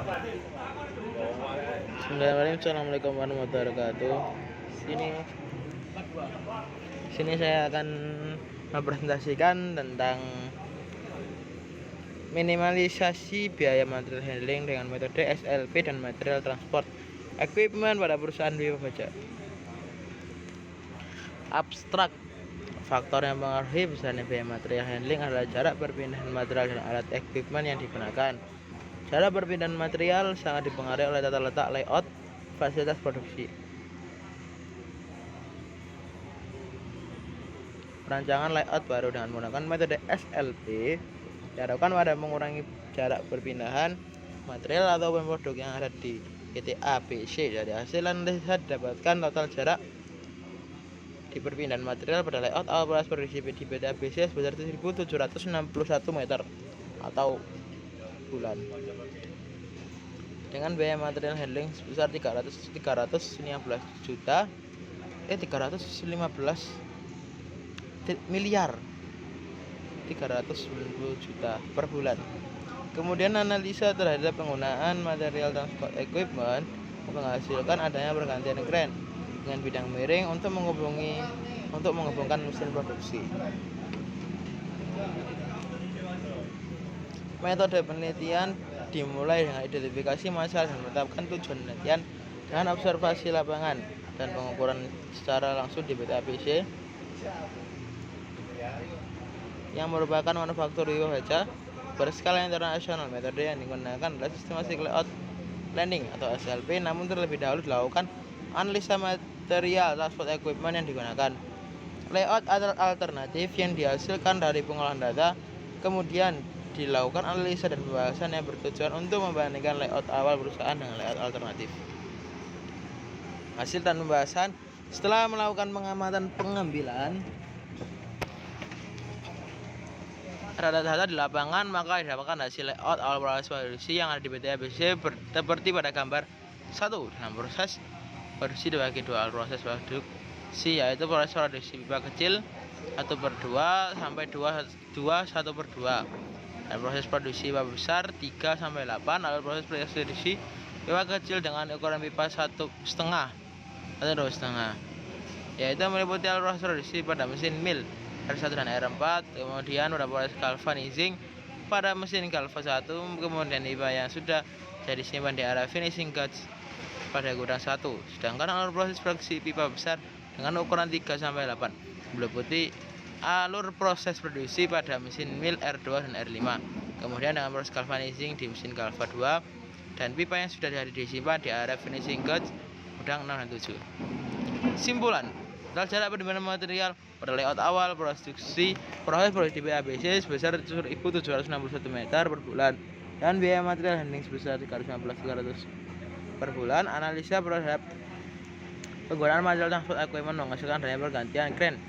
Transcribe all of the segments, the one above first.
Bismillahirrahmanirrahim. Assalamualaikum warahmatullahi wabarakatuh. Sini sini saya akan mempresentasikan tentang minimalisasi biaya material handling dengan metode SLP dan material transport equipment pada perusahaan biaya pajak. Abstrak. Faktor yang mempengaruhi besarnya biaya material handling adalah jarak perpindahan material dan alat equipment yang digunakan. Jarak perpindahan material sangat dipengaruhi oleh tata letak, layout, fasilitas produksi. Perancangan layout baru dengan menggunakan metode SLP diharapkan pada mengurangi jarak perpindahan material atau produk yang ada di titik A, B, C. Dari hasil analisa didapatkan total jarak di perpindahan material pada layout awal proses produksi di PT ABC sebesar 1.761 meter atau bulan, dengan biaya material handling sebesar 315 miliar 390 juta per bulan. Kemudian analisa terhadap penggunaan material transport equipment menghasilkan adanya pergantian kren dengan bidang miring untuk menghubungkan mesin produksi. Metode penelitian dimulai dengan identifikasi masalah dan menetapkan tujuan penelitian dengan observasi lapangan dan pengukuran secara langsung di PT ABC yang merupakan manufaktur wilayah baja berskala internasional. Metode yang digunakan adalah systematic layout planning atau SLP, namun terlebih dahulu dilakukan analisa material transport equipment yang digunakan. Layout alternatif yang dihasilkan dari pengolahan data, kemudian dilakukan analisa dan pembahasan yang bertujuan untuk membandingkan layout awal perusahaan dengan layout alternatif. Hasil dan pembahasan setelah melakukan pengamatan pengambilan data di lapangan, maka didapatkan hasil layout awal proses produksi yang ada di PT ABC seperti pada gambar 1. Dalam proses produksi dibagi dua proses produksi, yaitu proses produksi pipa kecil 1/2 sampai 1/2, dan proses produksi pipa besar 3 sampai 8, lalu proses produksi pipa kecil dengan ukuran pipa 1,5 atau 2,5, yaitu meliputi alur proses produksi pada mesin mill R1 dan R4, kemudian pada proses galvanizing pada mesin galva 1, kemudian pipa yang sudah jadi simpan di area finishing gauge pada gudang 1. Sedangkan alur proses produksi pipa besar dengan ukuran 3 sampai 8 meliputi alur proses produksi pada mesin mill R2 dan R5, kemudian dengan proses galvanizing di mesin galva 2, dan pipa yang sudah disimpan di area finishing gauge gudang 6 dan 7. Simpulan, total jarak perpindahan material pada layout awal proses produksi di ABC sebesar 1.761 meter per bulan, dan biaya material handling sebesar 315 per bulan. Analisa terhadap penggunaan material transport equipment menghasilkan adanya pergantian kren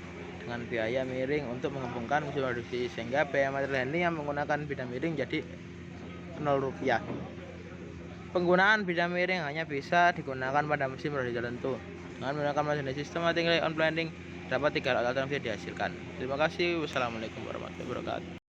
dengan biaya miring untuk menghubungkan mesin produksi, sehingga biaya material handling yang menggunakan bidang miring jadi Rp0. Penggunaan bidang miring hanya bisa digunakan pada mesin produksi tertentu. Dengan menggunakan metode systematic layout planning, dapat 3 alternatif dihasilkan. Terima kasih. Wassalamualaikum warahmatullahi wabarakatuh.